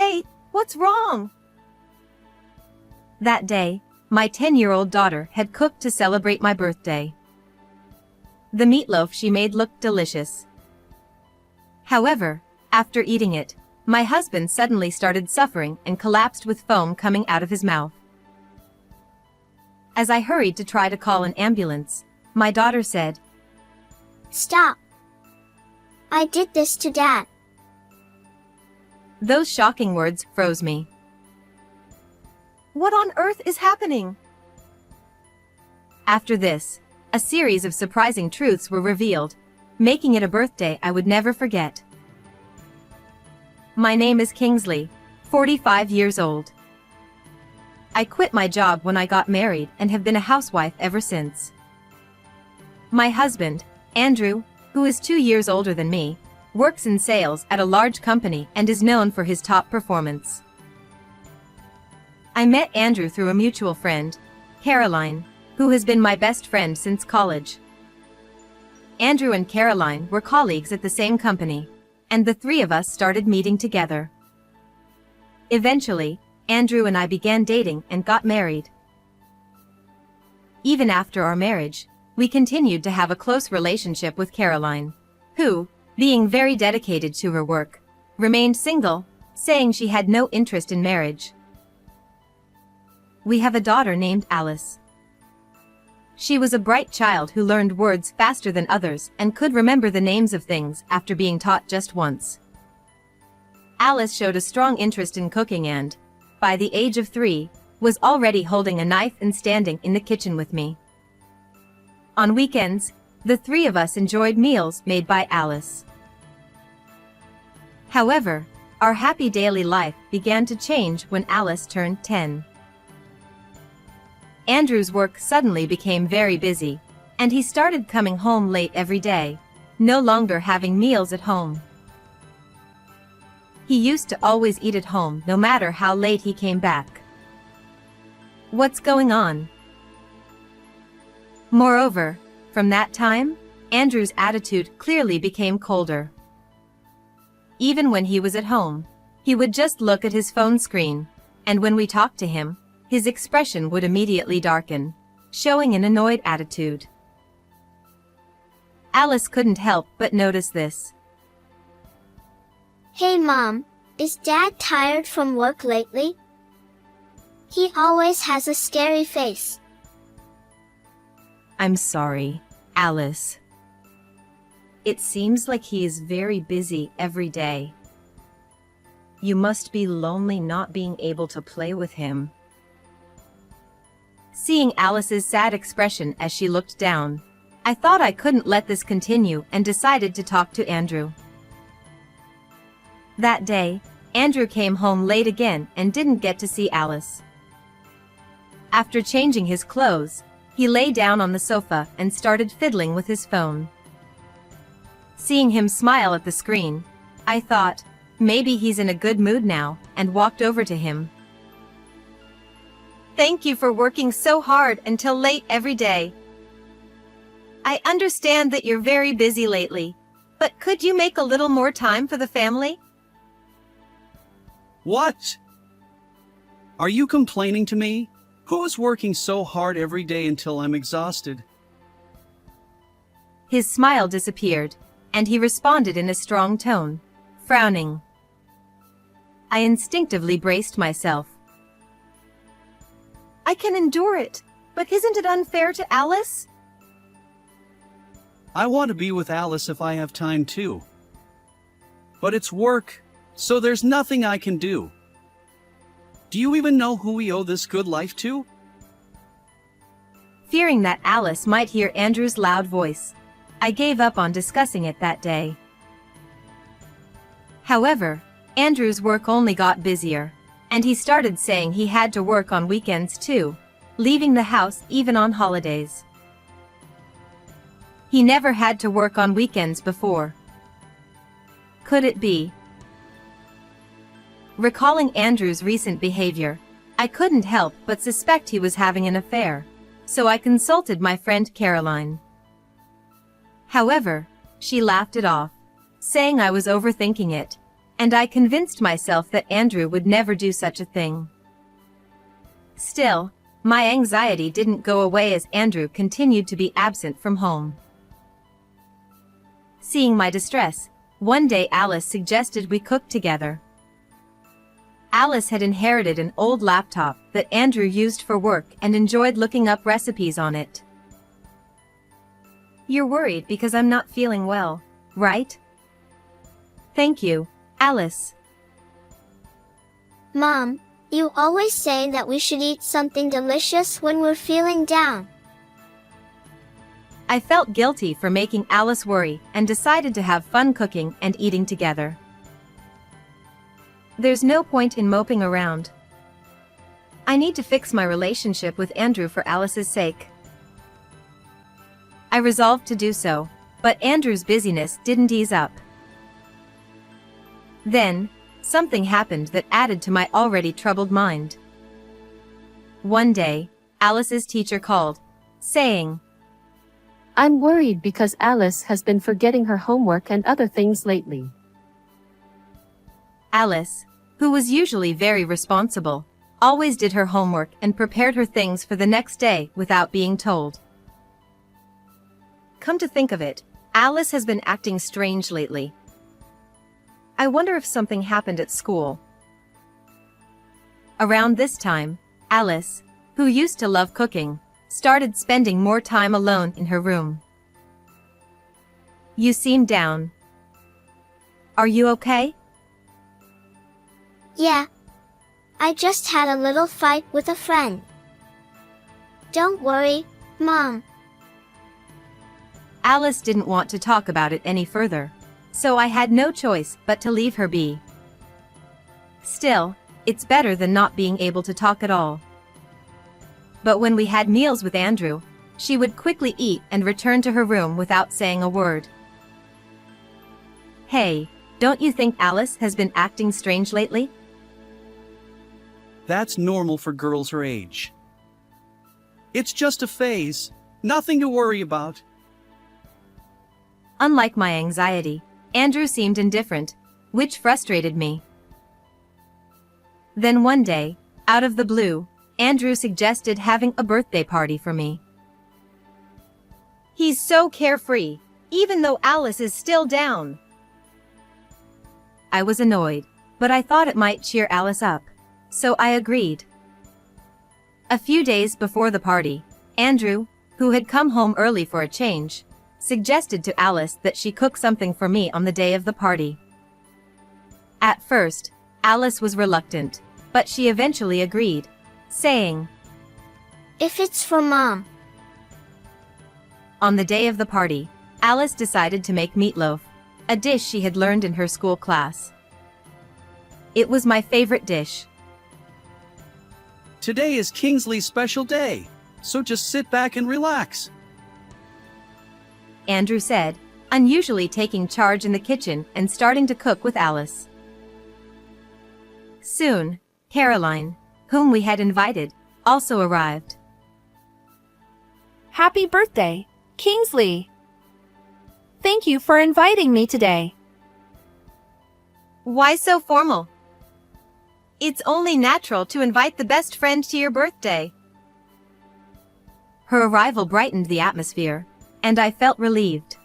Hey, what's wrong? That day, my 10-year-old daughter had cooked to celebrate my birthday. The meatloaf she made looked delicious. However, after eating it, my husband suddenly started suffering and collapsed with foam coming out of his mouth. As I hurried to try to call an ambulance, my daughter said, "Stop. I did this to Dad." Those shocking words froze me. What on earth is happening? After this, a series of surprising truths were revealed, making it a birthday I would never forget. My name is Kingsley, 45 years old. I quit my job when I got married and have been a housewife ever since. My husband, Andrew, who is 2 years older than me, works in sales at a large company and is known for his top performance. I met Andrew through a mutual friend, Caroline, who has been my best friend since college. Andrew and Caroline were colleagues at the same company, and the three of us started meeting together. Eventually, Andrew and I began dating and got married. Even after our marriage, we continued to have a close relationship with Caroline, who, being very dedicated to her work, remained single, saying she had no interest in marriage. We have a daughter named Alice. She was a bright child who learned words faster than others and could remember the names of things after being taught just once. Alice showed a strong interest in cooking and, by the age of 3, was already holding a knife and standing in the kitchen with me. On weekends, the three of us enjoyed meals made by Alice. However, our happy daily life began to change when Alice turned 10. Andrew's work suddenly became very busy, and he started coming home late every day, no longer having meals at home. He used to always eat at home no matter how late he came back. What's going on? Moreover, from that time, Andrew's attitude clearly became colder. Even when he was at home, he would just look at his phone screen, and when we talked to him, his expression would immediately darken, showing an annoyed attitude. Alice couldn't help but notice this. "Hey Mom, is Dad tired from work lately? He always has a scary face." I'm sorry, Alice. It seems like he is very busy every day. You must be lonely not being able to play with him. Seeing Alice's sad expression as she looked down, I thought I couldn't let this continue and decided to talk to Andrew. That day, Andrew came home late again and didn't get to see Alice. After changing his clothes, he lay down on the sofa and started fiddling with his phone. Seeing him smile at the screen, I thought, maybe he's in a good mood now, and walked over to him. "Thank you for working so hard until late every day. I understand that you're very busy lately, but could you make a little more time for the family?" What? Are you complaining to me? Who is working so hard every day until I'm exhausted? His smile disappeared, and he responded in a strong tone, frowning. I instinctively braced myself. "I can endure it, but isn't it unfair to Alice?" I want to be with Alice if I have time too. But it's work, so there's nothing I can do. Do you even know who we owe this good life to? Fearing that Alice might hear Andrew's loud voice, I gave up on discussing it that day. However, Andrew's work only got busier, and he started saying he had to work on weekends too, leaving the house even on holidays. He never had to work on weekends before. Could it be? Recalling Andrew's recent behavior, I couldn't help but suspect he was having an affair, so I consulted my friend Caroline. However, she laughed it off, saying I was overthinking it, and I convinced myself that Andrew would never do such a thing. Still, my anxiety didn't go away as Andrew continued to be absent from home. Seeing my distress, one day Alice suggested we cook together. Alice had inherited an old laptop that Andrew used for work and enjoyed looking up recipes on it. "You're worried because I'm not feeling well, right?" "Thank you, Alice." Mom, you always say that we should eat something delicious when we're feeling down. I felt guilty for making Alice worry and decided to have fun cooking and eating together. There's no point in moping around. I need to fix my relationship with Andrew for Alice's sake. I resolved to do so, but Andrew's busyness didn't ease up. Then, something happened that added to my already troubled mind. One day, Alice's teacher called, saying, "I'm worried because Alice has been forgetting her homework and other things lately." Alice, who was usually very responsible, always did her homework and prepared her things for the next day without being told. Come to think of it, Alice has been acting strange lately. I wonder if something happened at school. Around this time, Alice, who used to love cooking, started spending more time alone in her room. "You seem down. Are you okay?" Yeah. I just had a little fight with a friend. Don't worry, Mom. Alice didn't want to talk about it any further, so I had no choice but to leave her be. Still, it's better than not being able to talk at all. But when we had meals with Andrew, she would quickly eat and return to her room without saying a word. "Hey, don't you think Alice has been acting strange lately?" That's normal for girls her age. It's just a phase, nothing to worry about. Unlike my anxiety, Andrew seemed indifferent, which frustrated me. Then one day, out of the blue, Andrew suggested having a birthday party for me. He's so carefree, even though Alice is still down. I was annoyed, but I thought it might cheer Alice up, so I agreed. A few days before the party, Andrew, who had come home early for a change, suggested to Alice that she cook something for me on the day of the party. At first, Alice was reluctant, but she eventually agreed, saying, If it's for Mom. On the day of the party, Alice decided to make meatloaf, a dish she had learned in her school class. It was my favorite dish. Today is Kingsley's special day, so just sit back and relax, Andrew said, unusually taking charge in the kitchen and starting to cook with Alice. Soon, Caroline, whom we had invited, also arrived. Happy birthday, Kingsley! Thank you for inviting me today. Why so formal? It's only natural to invite the best friend to your birthday. Her arrival brightened the atmosphere, and I felt relieved.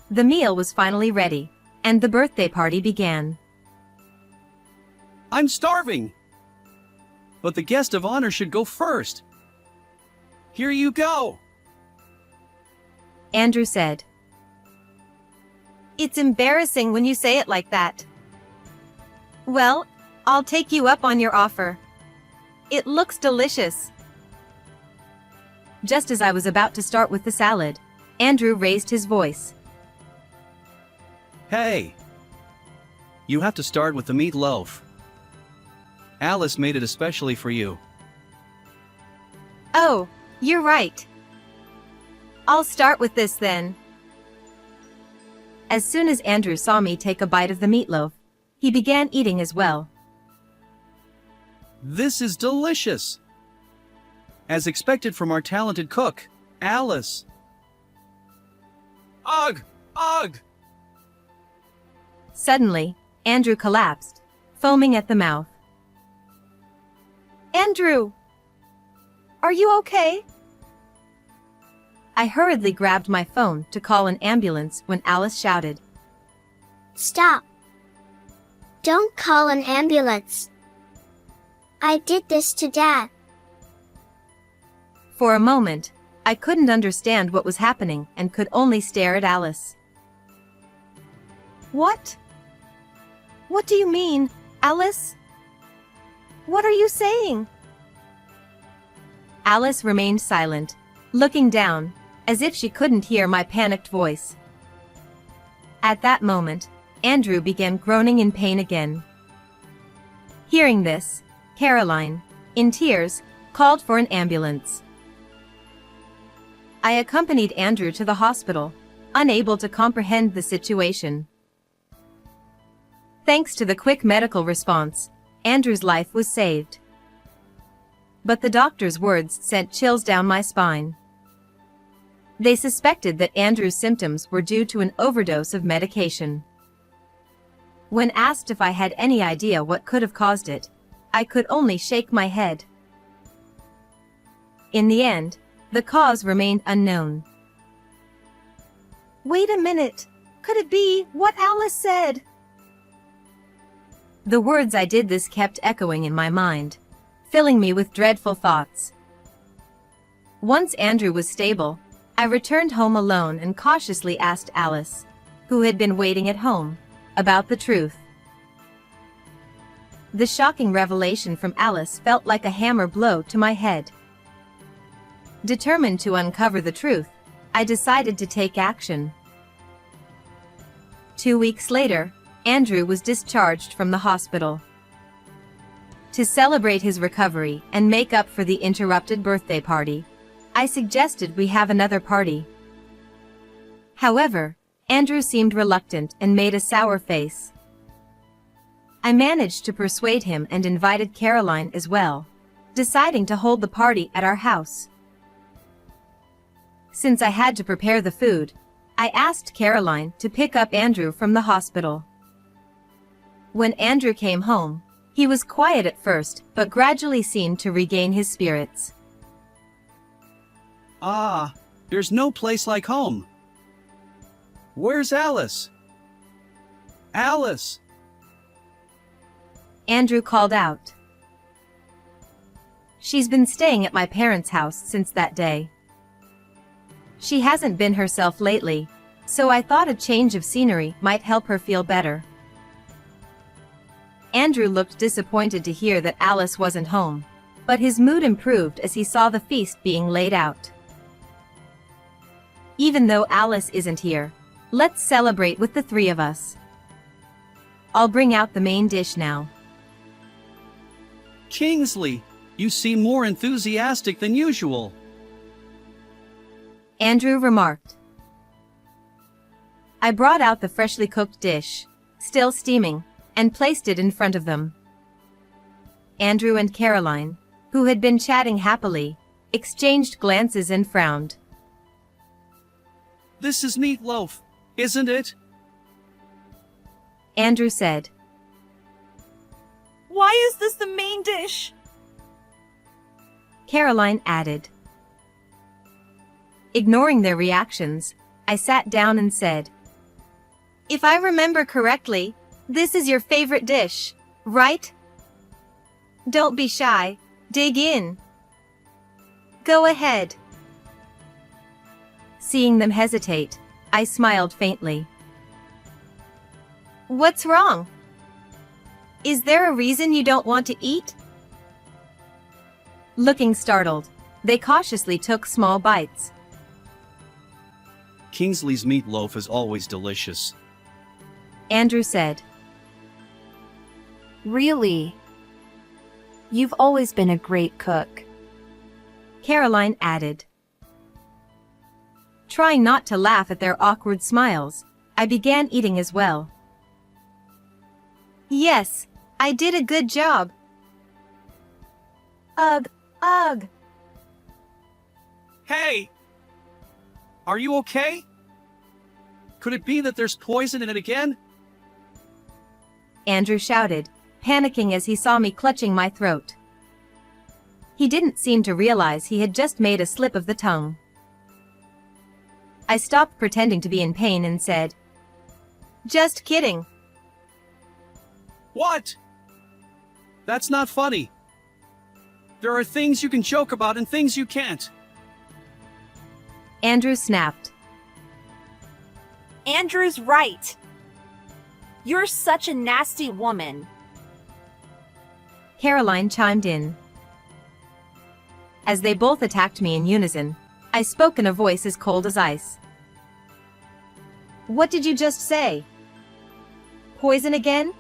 The meal was finally ready, and the birthday party began. I'm starving. But the guest of honor should go first. Here you go. Andrew said. It's embarrassing when you say it like that. Well, I'll take you up on your offer. It looks delicious. Just as I was about to start with the salad, Andrew raised his voice. Hey. You have to start with the meatloaf. Alice made it especially for you. Oh, you're right. I'll start with this then. As soon as Andrew saw me take a bite of the meatloaf, he began eating as well. This is delicious. As expected from our talented cook, Alice. Ugh! Ugh! Suddenly, Andrew collapsed, foaming at the mouth. Andrew! Are you okay? I hurriedly grabbed my phone to call an ambulance when Alice shouted. Stop. Don't call an ambulance. I did this to Dad. For a moment, I couldn't understand what was happening and could only stare at Alice. What? What do you mean, Alice? What are you saying? Alice remained silent, looking down, as if she couldn't hear my panicked voice. At that moment, Andrew began groaning in pain again. Hearing this, Caroline, in tears, called for an ambulance. I accompanied Andrew to the hospital, unable to comprehend the situation. Thanks to the quick medical response, Andrew's life was saved. But the doctor's words sent chills down my spine. They suspected that Andrew's symptoms were due to an overdose of medication. When asked if I had any idea what could have caused it, I could only shake my head. In the end, the cause remained unknown. Wait a minute. Could it be what Alice said? The words "I did this" kept echoing in my mind, filling me with dreadful thoughts. Once Andrew was stable, I returned home alone and cautiously asked Alice, who had been waiting at home, about the truth. The shocking revelation from Alice felt like a hammer blow to my head. Determined to uncover the truth, I decided to take action. 2 weeks later, Andrew was discharged from the hospital. To celebrate his recovery and make up for the interrupted birthday party, I suggested we have another party. However, Andrew seemed reluctant and made a sour face. I managed to persuade him and invited Caroline as well, deciding to hold the party at our house. Since I had to prepare the food, I asked Caroline to pick up Andrew from the hospital. When Andrew came home, he was quiet at first but gradually seemed to regain his spirits. Ah, there's no place like home. Where's Alice? Alice! Andrew called out. She's been staying at my parents' house since that day. She hasn't been herself lately, so I thought a change of scenery might help her feel better. Andrew looked disappointed to hear that Alice wasn't home, but his mood improved as he saw the feast being laid out. Even though Alice isn't here, let's celebrate with the three of us. I'll bring out the main dish now. Kingsley, you seem more enthusiastic than usual. Andrew remarked. I brought out the freshly cooked dish, still steaming, and placed it in front of them. Andrew and Caroline, who had been chatting happily, exchanged glances and frowned. This is meatloaf, isn't it? Andrew said. Why is this the main dish? Caroline added. Ignoring their reactions, I sat down and said, If I remember correctly, this is your favorite dish, right? Don't be shy, dig in. Go ahead. Seeing them hesitate, I smiled faintly. What's wrong? Is there a reason you don't want to eat? Looking startled, they cautiously took small bites. Kingsley's meatloaf is always delicious. Andrew said. Really? You've always been a great cook. Caroline added. Trying not to laugh at their awkward smiles, I began eating as well. Yes, I did a good job. Ugh, ugh. Hey! Are you okay? Could it be that there's poison in it again? Andrew shouted, panicking as he saw me clutching my throat. He didn't seem to realize he had just made a slip of the tongue. I stopped pretending to be in pain and said, "Just kidding." What? That's not funny. There are things you can joke about and things you can't. Andrew snapped. Andrew's right. You're such a nasty woman. Caroline chimed in. As they both attacked me in unison, I spoke in a voice as cold as ice. "What did you just say? Poison again?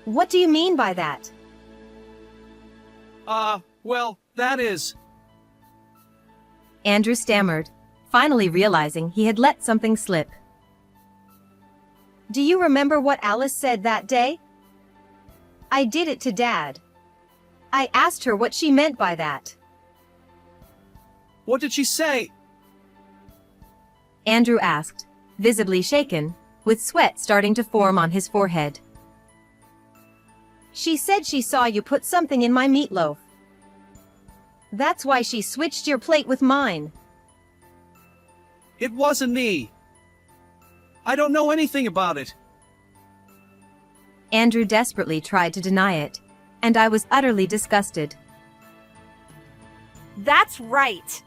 What do you mean by that?" Well, that is... Andrew stammered, finally realizing he had let something slip. "Do you remember what Alice said that day? I did it to Dad. I asked her what she meant by that." What did she say? Andrew asked, visibly shaken, with sweat starting to form on his forehead. "She said she saw you put something in my meatloaf. That's why she switched your plate with mine." It wasn't me. I don't know anything about it. Andrew desperately tried to deny it, and I was utterly disgusted. That's right.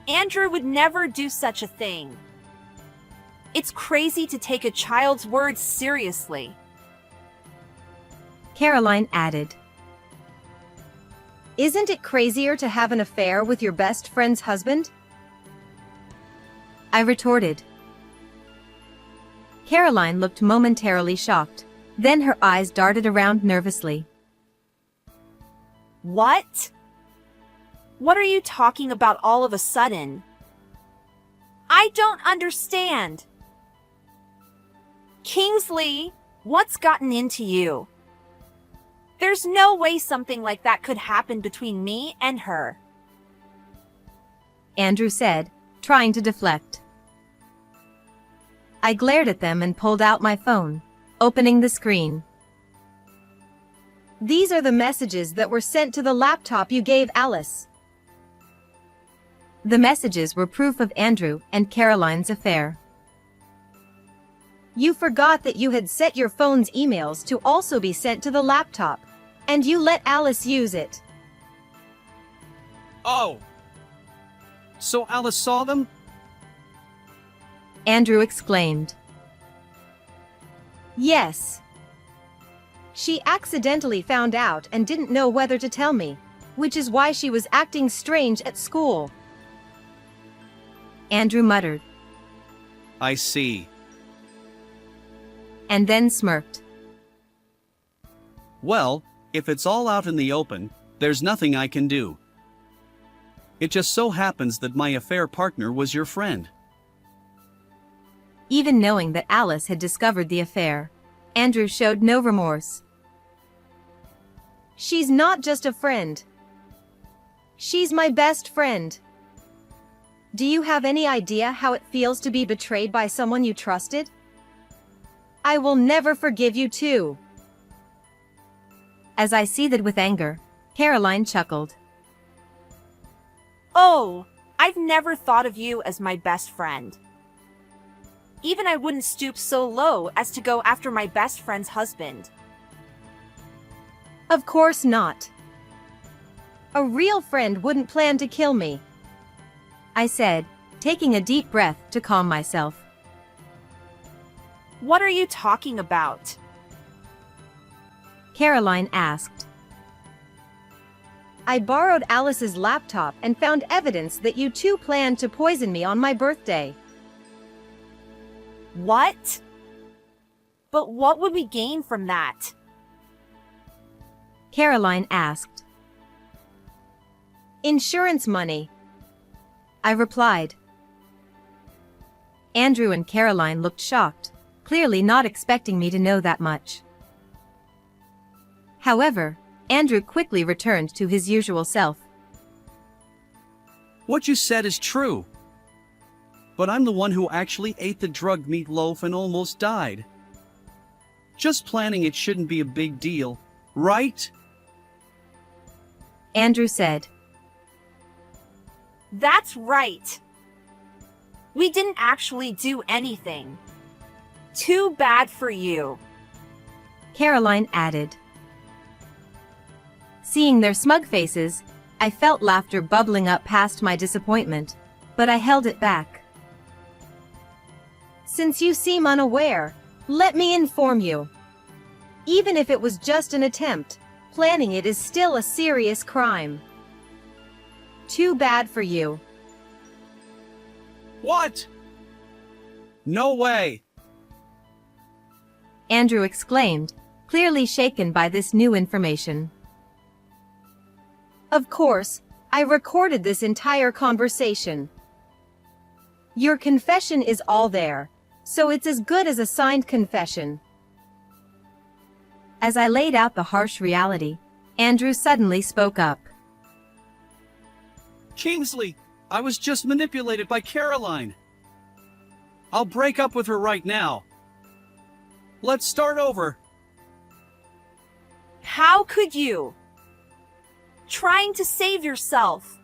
Andrew would never do such a thing. It's crazy to take a child's words seriously. Caroline added, "Isn't it crazier to have an affair with your best friend's husband?" I retorted. Caroline looked momentarily shocked, then her eyes darted around nervously. What? What are you talking about all of a sudden? I don't understand. Kingsley, what's gotten into you? There's no way something like that could happen between me and her. Andrew said, trying to deflect. I glared at them and pulled out my phone, opening the screen. "These are the messages that were sent to the laptop you gave Alice." The messages were proof of Andrew and Caroline's affair. "You forgot that you had set your phone's emails to also be sent to the laptop, and you let Alice use it." Oh. So Alice saw them? Andrew exclaimed. "Yes. She accidentally found out and didn't know whether to tell me, which is why she was acting strange at school." Andrew muttered, I see. and then smirked. Well, if it's all out in the open, there's nothing I can do. It just so happens that my affair partner was your friend. Even knowing that Alice had discovered the affair, Andrew showed no remorse. "She's not just a friend. She's my best friend. Do you have any idea how it feels to be betrayed by someone you trusted? I will never forgive you too." As I seethed with anger, Caroline chuckled. Oh, I've never thought of you as my best friend. Even I wouldn't stoop so low as to go after my best friend's husband. "Of course not. A real friend wouldn't plan to kill me," I said, taking a deep breath to calm myself. What are you talking about? Caroline asked. "I borrowed Alice's laptop and found evidence that you two planned to poison me on my birthday." What? But what would we gain from that? Caroline asked. "Insurance money," I replied. Andrew and Caroline looked shocked, clearly not expecting me to know that much. However, Andrew quickly returned to his usual self. What you said is true. But I'm the one who actually ate the drugged meatloaf and almost died. Just planning it shouldn't be a big deal, right? Andrew said. That's right. We didn't actually do anything. Too bad for you. Caroline added. Seeing their smug faces, I felt laughter bubbling up past my disappointment, but I held it back. Since you seem unaware, let me inform you. Even if it was just an attempt, planning it is still a serious crime. Too bad for you. What? No way! Andrew exclaimed, clearly shaken by this new information. Of course, I recorded this entire conversation. Your confession is all there, so it's as good as a signed confession. As I laid out the harsh reality, Andrew suddenly spoke up. Kingsley, I was just manipulated by Caroline. I'll break up with her right now. Let's start over. How could you? Trying to save yourself.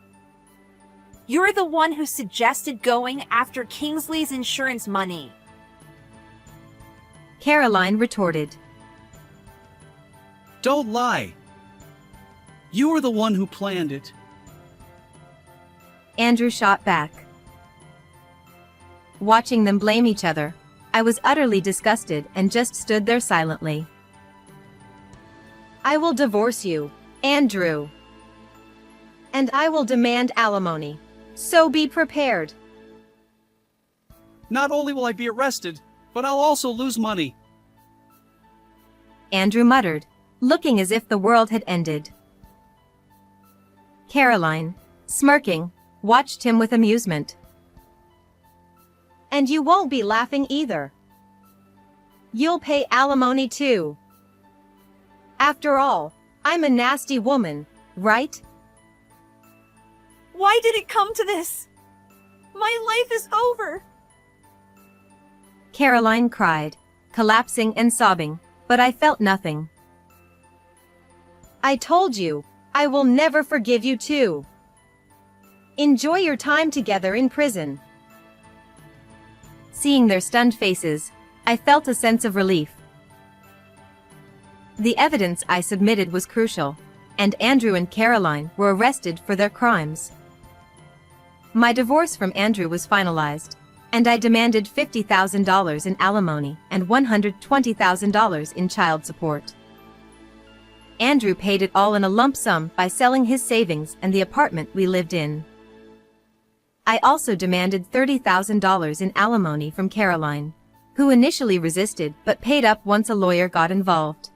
You're the one who suggested going after Kingsley's insurance money. Caroline retorted. Don't lie. You were the one who planned it. Andrew shot back. Watching them blame each other, I was utterly disgusted and just stood there silently. I will divorce you, Andrew. And I will demand alimony. So be prepared. Not only will I be arrested, but I'll also lose money. Andrew muttered, looking as if the world had ended. Caroline, smirking, watched him with amusement. And you won't be laughing either. You'll pay alimony too. After all, I'm a nasty woman, right? Why did it come to this? My life is over. Caroline cried, collapsing and sobbing, but I felt nothing. I told you, I will never forgive you too. Enjoy your time together in prison. Seeing their stunned faces, I felt a sense of relief. The evidence I submitted was crucial, and Andrew and Caroline were arrested for their crimes. My divorce from Andrew was finalized, and I demanded $50,000 in alimony and $120,000 in child support. Andrew paid it all in a lump sum by selling his savings and the apartment we lived in. I also demanded $30,000 in alimony from Caroline, who initially resisted but paid up once a lawyer got involved.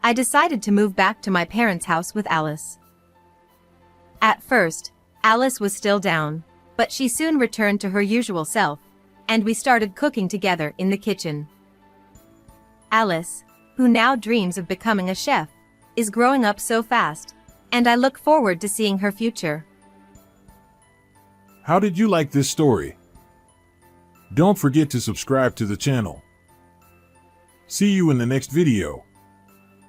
I decided to move back to my parents' house with Alice. At first, Alice was still down, but she soon returned to her usual self, and we started cooking together in the kitchen. Alice, who now dreams of becoming a chef, is growing up so fast, and I look forward to seeing her future. How did you like this story? Don't forget to subscribe to the channel. See you in the next video.